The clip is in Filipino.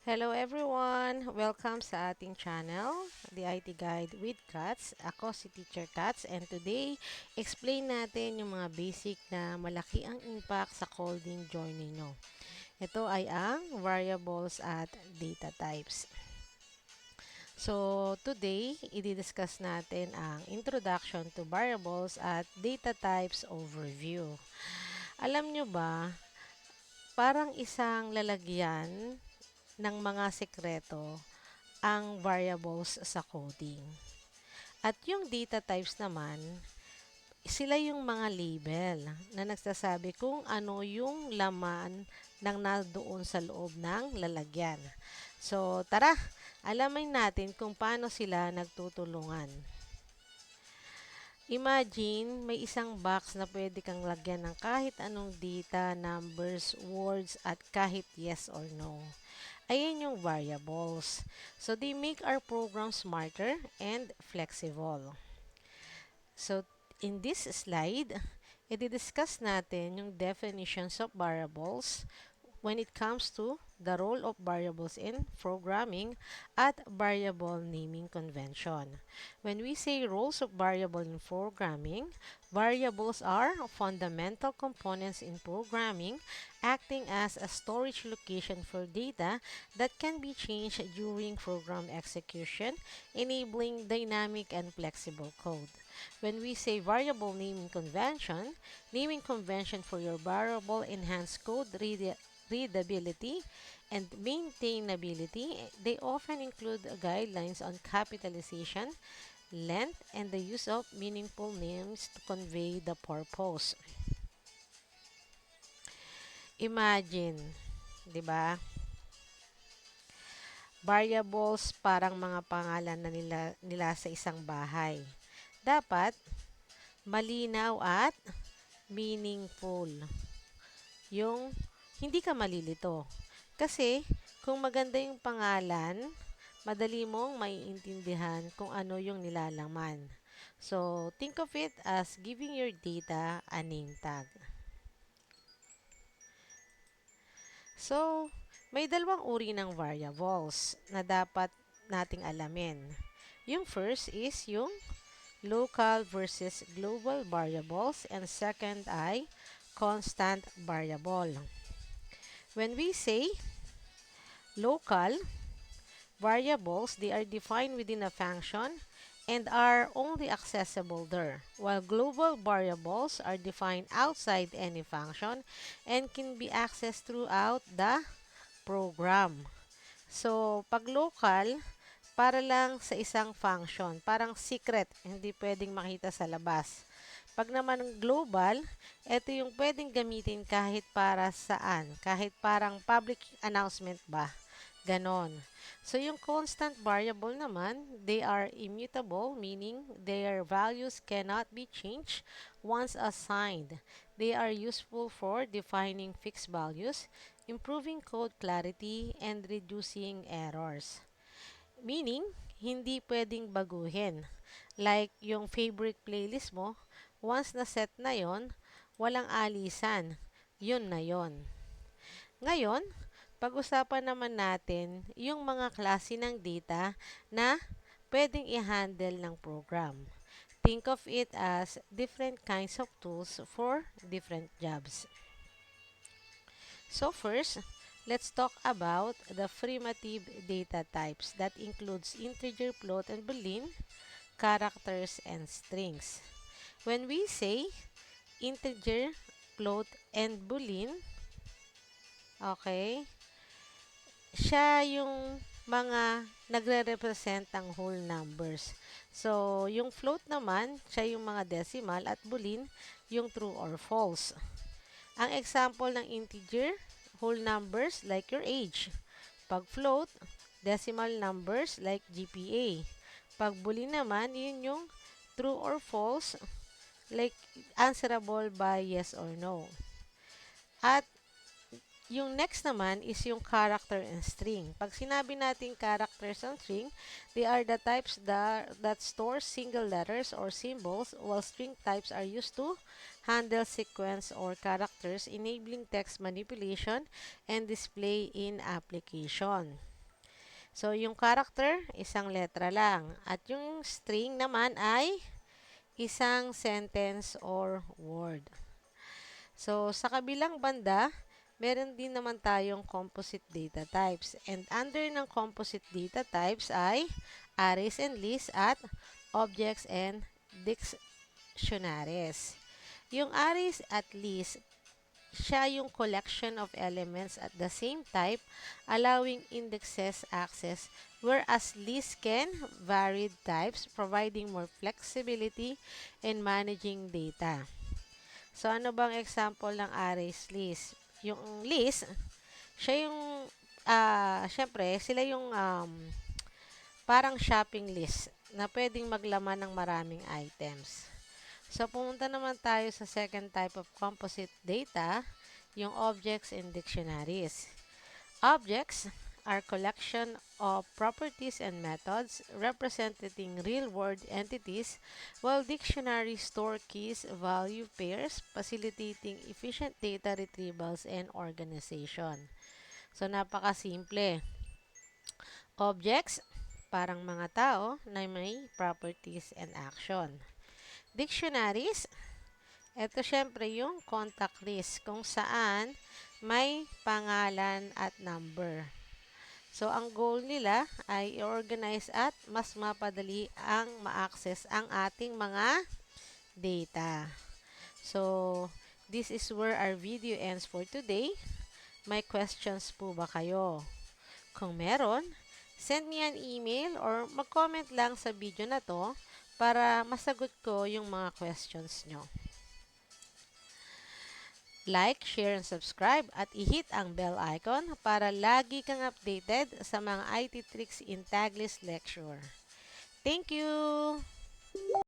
Hello everyone! Welcome sa ating channel, The IT Guide with Cats. Ako si Teacher Cats and today, explain natin yung mga basic na malaki ang impact sa coding journey nyo. Ito ay ang variables at data types. So, today, i-discuss natin ang Introduction to Variables at Data Types Overview. Alam nyo ba, parang isang lalagyan ng mga sekreto ang variables sa coding. At yung data types naman, sila yung mga label na nagsasabi kung ano yung laman ng nandoon sa loob ng lalagyan. So, tara, alamin natin kung paano sila nagtutulungan. Imagine, may isang box na pwede kang lagyan ng kahit anong data, numbers, words, at kahit yes or no. Ayan yung variables. So, they make our program smarter and flexible. So, in this slide, i-discuss natin yung definitions of variables when it comes to the role of variables in programming at variable naming convention. When we say roles of variable in programming, variables are fundamental components in programming acting as a storage location for data that can be changed during program execution, enabling dynamic and flexible code. When we say variable naming convention for your variable enhance code readability, and maintainability. They often include guidelines on capitalization, length, and the use of meaningful names to convey the purpose. Imagine, 'di ba? Variables parang mga pangalan na nila sa isang bahay. Dapat malinaw at meaningful. Yung hindi ka malilito. Kasi, kung maganda yung pangalan, madali mong maiintindihan kung ano yung nilalaman. So, think of it as giving your data a name tag. So, may dalawang uri ng variables na dapat nating alamin. Yung first is yung local versus global variables and second ay constant variable. When we say local variables, they are defined within a function and are only accessible there, while global variables are defined outside any function and can be accessed throughout the program. So, pag local, para lang sa isang function, parang secret, hindi pwedeng makita sa labas. Pag naman global, ito yung pwedeng gamitin kahit para saan, kahit parang public announcement ba. Ganon. So, yung constant variable naman, they are immutable, meaning their values cannot be changed once assigned. They are useful for defining fixed values, improving code clarity, and reducing errors. Meaning, hindi pwedeng baguhin. Like, yung favorite playlist mo, once na set na yon, walang alisan. Yun na yon. Ngayon, pag-usapan naman natin yung mga klase ng data na pwedeng i-handle ng program. Think of it as different kinds of tools for different jobs. So first, let's talk about the primitive data types that includes integer, float, and boolean, characters, and strings. When we say integer, float, and boolean, okay, siya yung mga nagre-represent ng whole numbers. So, yung float naman, siya yung mga decimal at boolean, yung true or false. Ang example ng integer, whole numbers like your age. Pag float, decimal numbers like GPA. Pag boolean naman, yun yung true or false like answerable by yes or no. At yung next naman is yung character and string. Pag sinabi natin characters and string, they are the types that store single letters or symbols, while string types are used to handle sequence or characters, enabling text manipulation and display in application. So, yung character, isang letra lang. At yung string naman ay isang sentence or word. So, sa kabilang banda, meron din naman tayong composite data types. And under ng composite data types ay arrays and lists at objects and dictionaries. Yung arrays at lists, siya yung collection of elements at the same type, allowing indexes access, whereas lists can varied types, providing more flexibility in managing data. So, ano bang example ng arrays list? Yung list, siya yung, syempre, sila yung parang shopping list na pwedeng maglaman ng maraming items. So, pumunta naman tayo sa second type of composite data, yung objects and dictionaries. Objects are collection of properties and methods representing real-world entities, while dictionaries store keys, value pairs, facilitating efficient data retrievals and organization. So, napakasimple. Objects, parang mga tao na may properties and action. Dictionaries, ito syempre yung contact list kung saan may pangalan at number. So, ang goal nila ay i-organize at mas mapadali ang ma-access ang ating mga data. So, this is where our video ends for today. May questions po ba kayo? Kung meron, send me an email or mag-comment lang sa video na to para masagot ko yung mga questions nyo. Like, share, and subscribe at i-hit ang bell icon para lagi kang updated sa mga IT tricks in Taglist Lecture. Thank you!